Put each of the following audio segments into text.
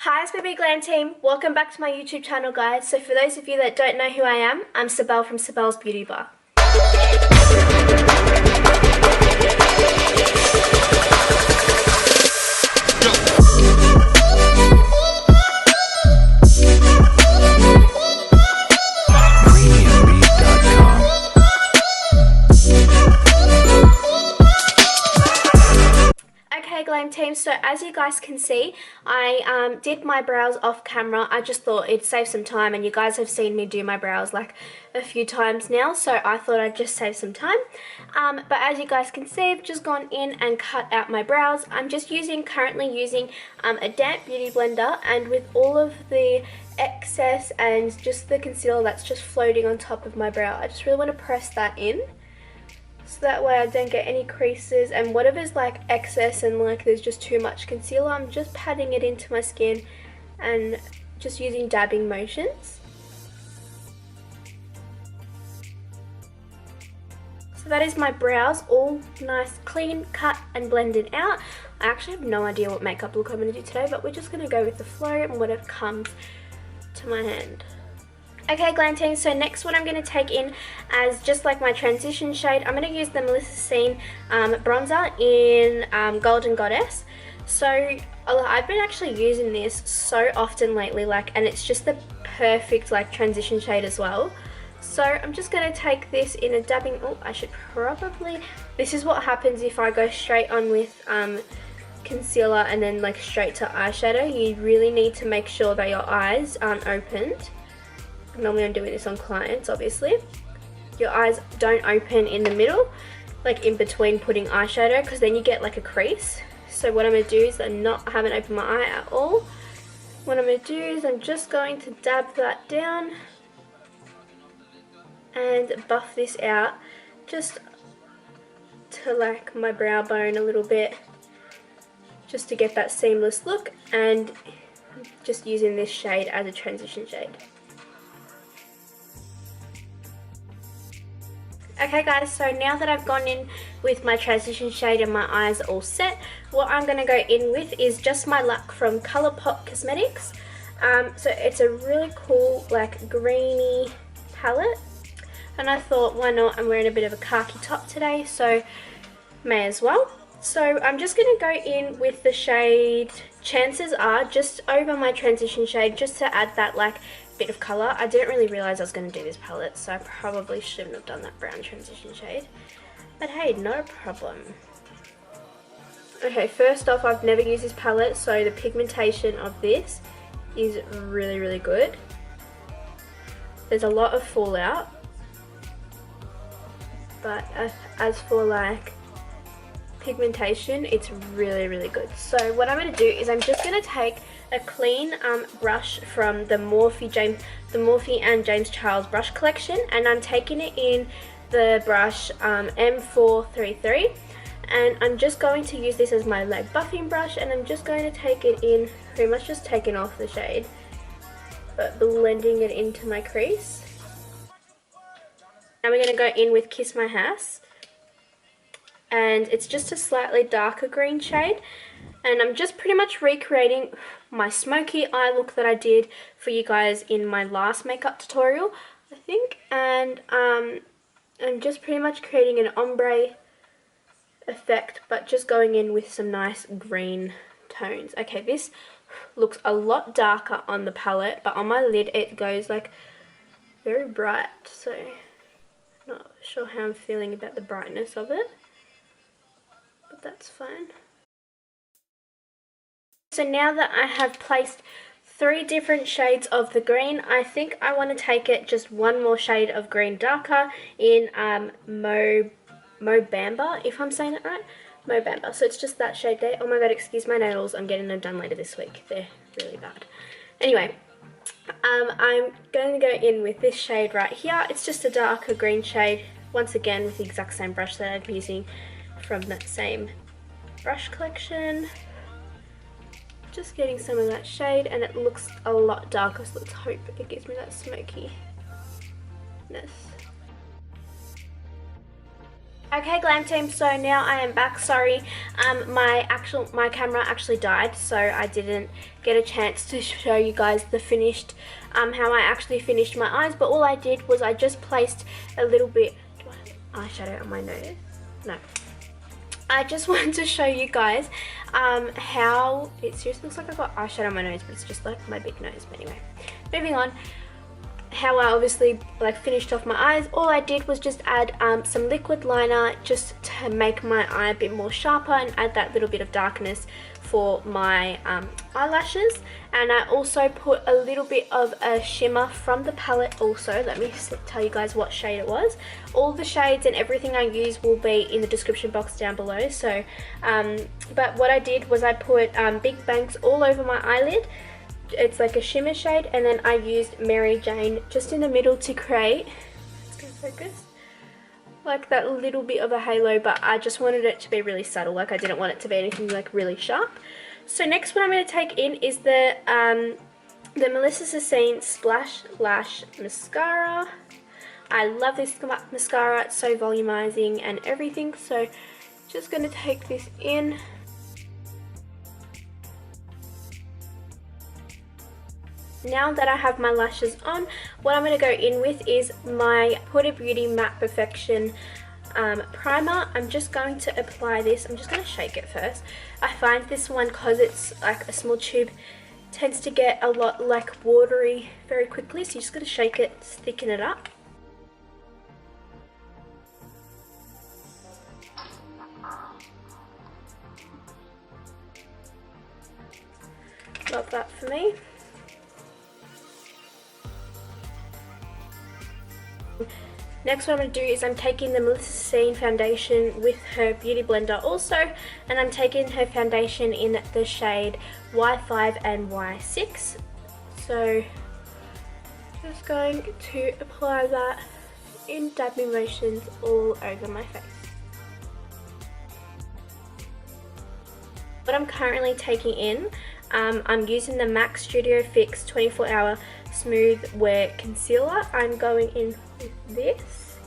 Hi SBB Glam team, welcome back to my YouTube channel guys. So for those of you that don't know who I am, I'm Sabelle from Sabelle's Beauty Bar. Okay Glam team, so as you guys can see, I did my brows off camera. I just thought it'd save some time, and you guys have seen me do my brows like a few times now, so I thought I'd just save some time. But as you guys can see, I've just gone in and cut out my brows. I'm just currently using a damp beauty blender, and with all of the excess and just the concealer that's just floating on top of my brow, I just really want to press that in. So that way I don't get any creases, and whatever's like excess and like there's just too much concealer, I'm just patting it into my skin and just using dabbing motions. So that is my brows, all nice, clean, cut and blended out. I actually have no idea what makeup look I'm going to do today, but we're just going to go with the flow and whatever comes to my hand. Okay Glam team, so next what I'm going to take in as just like my transition shade, I'm going to use the Melissa Scene bronzer in Golden Goddess. So I've been actually using this so often lately, and it's just the perfect like transition shade as well. So I'm just going to take this in a dabbing, this is what happens if I go straight on with concealer and then like straight to eyeshadow. You really need to make sure that your eyes aren't opened. Normally I'm doing this on clients, obviously. Your eyes don't open in the middle, like in between putting eyeshadow, because then you get like a crease. So what I'm going to do is I haven't opened my eye at all. What I'm going to do is I'm just going to dab that down and buff this out just to like my brow bone a little bit, just to get that seamless look, and just using this shade as a transition shade. Okay guys, so now that I've gone in with my transition shade and my eyes are all set, what I'm going to go in with is just my luck from Colourpop Cosmetics. So it's a really cool like greeny palette, and I thought why not, I'm wearing a bit of a khaki top today, so may as well. So I'm just going to go in with the shade Chances Are just over my transition shade, just to add that like bit of colour. I didn't really realise I was going to do this palette, so I probably shouldn't have done that brown transition shade, but hey, no problem. Okay, first off, I've never used this palette, so the pigmentation of this is really good. There's a lot of fallout, but as for like pigmentation, it's really good. So what I'm going to do is I'm just going to take a clean brush from the Morphe and James Charles brush collection, and I'm taking it in the brush M433, and I'm just going to use this as my leg buffing brush, and I'm just going to take it in, pretty much just taking off the shade but blending it into my crease. Now we're going to go in with Kiss My Ass, and it's just a slightly darker green shade, and I'm just pretty much recreating my smoky eye look that I did for you guys in my last makeup tutorial, I think, and I'm just pretty much creating an ombre effect, but just going in with some nice green tones. Okay, this looks a lot darker on the palette, but on my lid it goes like very bright, so not sure how I'm feeling about the brightness of it, but that's fine. So now that I have placed 3 different shades of the green, I think I want to take it just one more shade of green darker in Mo Bamba, if I'm saying that right. Mo Bamba. So it's just that shade there. Oh my god, excuse my nails, I'm getting them done later this week. They're really bad. Anyway, I'm going to go in with this shade right here. It's just a darker green shade, once again with the exact same brush that I'm using from that same brush collection. Just getting some of that shade, and it looks a lot darker, so let's hope it gives me that smokiness. Okay, glam team, so now I am back. Sorry, my camera actually died, so I didn't get a chance to show you guys the finished how I actually finished my eyes. But all I did was I just placed a little bit, do I have eyeshadow on my nose? No. I just wanted to show you guys how it seriously looks like I've got eyeshadow on my nose, but it's just like my big nose. But anyway, moving on. How I obviously like finished off my eyes, all I did was just add some liquid liner just to make my eye a bit more sharper and add that little bit of darkness for my eyelashes. And I also put a little bit of a shimmer from the palette also. Let me tell you guys what shade it was. All the shades and everything I use will be in the description box down below. So but what I did was I put Big Bangs all over my eyelid. It's like a shimmer shade, and then I used Mary Jane just in the middle to create, it's gonna focus, like that little bit of a halo, but I just wanted it to be really subtle. Like I didn't want it to be anything like really sharp. So next what I'm going to take in is the Melissa Sassine Splash Lash Mascara. I love this mascara, it's so volumizing and everything, so just going to take this in. Now that I have my lashes on, what I'm going to go in with is my Huda Beauty Matte Perfection primer. I'm just going to apply this. I'm just going to shake it first. I find this one, because it's like a small tube, tends to get a lot like watery very quickly, so you're just going to shake it, thicken it up. Love that for me. Next what I'm going to do is I'm taking the Melissa Sassine foundation with her beauty blender also, and I'm taking her foundation in the shade Y5 and Y6. So just going to apply that in dabbing motions all over my face. What I'm currently taking in, I'm using the MAC Studio Fix 24 Hour Smooth Wear Concealer. I'm going in with this.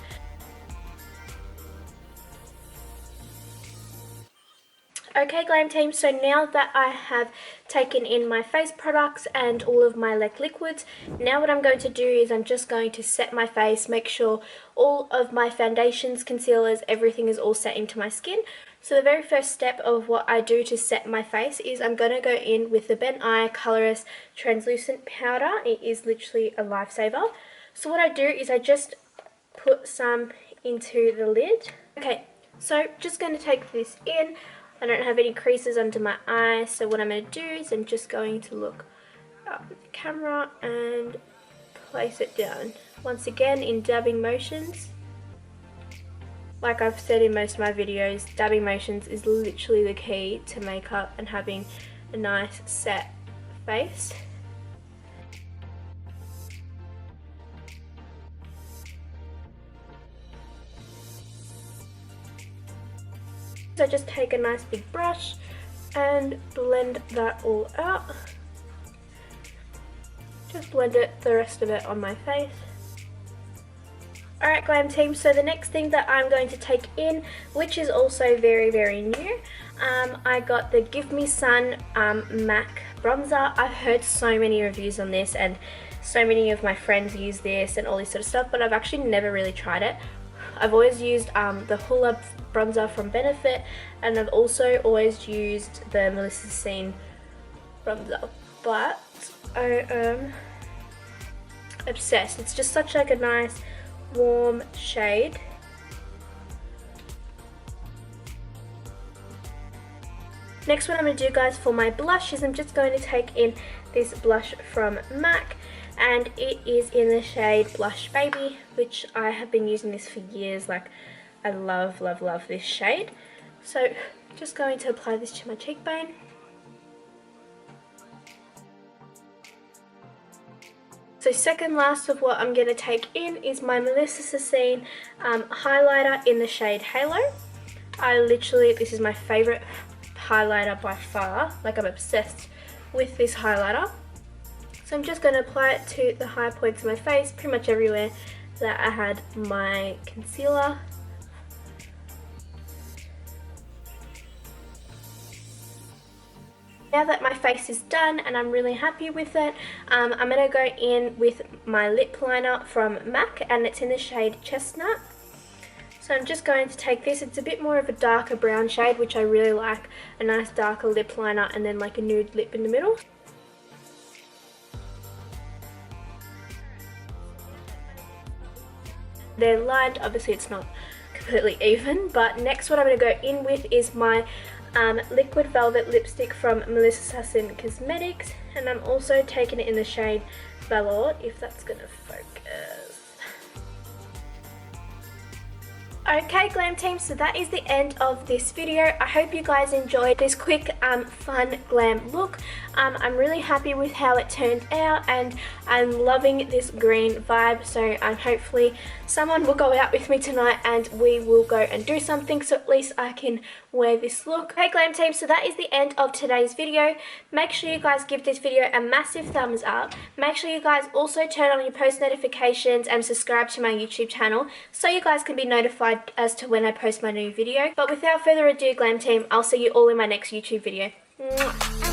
Okay, glam team, so now that I have taken in my face products and all of my liquids, now what I'm going to do is I'm just going to set my face, make sure all of my foundations, concealers, everything is all set into my skin. So the very first step of what I do to set my face is I'm going to go in with the Ben Nye Colorist Translucent Powder. It is literally a lifesaver. So what I do is I just put some into the lid. Okay, so just going to take this in. I don't have any creases under my eyes, so what I'm going to do is I'm just going to look up at the camera and place it down. Once again, in dabbing motions. Like I've said in most of my videos, dabbing motions is literally the key to makeup and having a nice set face. So just take a nice big brush and blend that all out. Just blend it, the rest of it on my face. Alright glam team, so the next thing that I'm going to take in, which is also very, very new, I got the Give Me Sun MAC bronzer. I've heard so many reviews on this and so many of my friends use this and all this sort of stuff, but I've actually never really tried it. I've always used the Hula bronzer from Benefit, and I've also always used the Melissa Sassine bronzer, but I am obsessed. It's just such like a nice warm shade. Next what I'm going to do guys for my blush is I'm just going to take in this blush from MAC, and it is in the shade Blush Baby, which I have been using this for years. Like I love, love, love this shade. So just going to apply this to my cheekbone. So second last of what I'm going to take in is my Melissa Sassine highlighter in the shade Halo. This is my favourite highlighter by far. Like I'm obsessed with this highlighter. So I'm just going to apply it to the high points of my face, pretty much everywhere that I had my concealer. Now that my face is done and I'm really happy with it, I'm going to go in with my lip liner from MAC, and it's in the shade Chestnut. So I'm just going to take this. It's a bit more of a darker brown shade, which I really like. A nice darker lip liner and then like a nude lip in the middle. They're lined, obviously it's not completely even, but next what I'm going to go in with is my Liquid Velvet lipstick from Melissa Sasson Cosmetics, and I'm also taking it in the shade Velour, if that's going to focus. Okay, Glam Team, so that is the end of this video. I hope you guys enjoyed this quick, fun glam look. I'm really happy with how it turned out, and I'm loving this green vibe, so hopefully someone will go out with me tonight and we will go and do something, so at least I can wear this look. Okay, Glam Team, so that is the end of today's video. Make sure you guys give this video a massive thumbs up. Make sure you guys also turn on your post notifications and subscribe to my YouTube channel so you guys can be notified as to when I post my new video. But without further ado, Glam Team, I'll see you all in my next YouTube video. Mwah.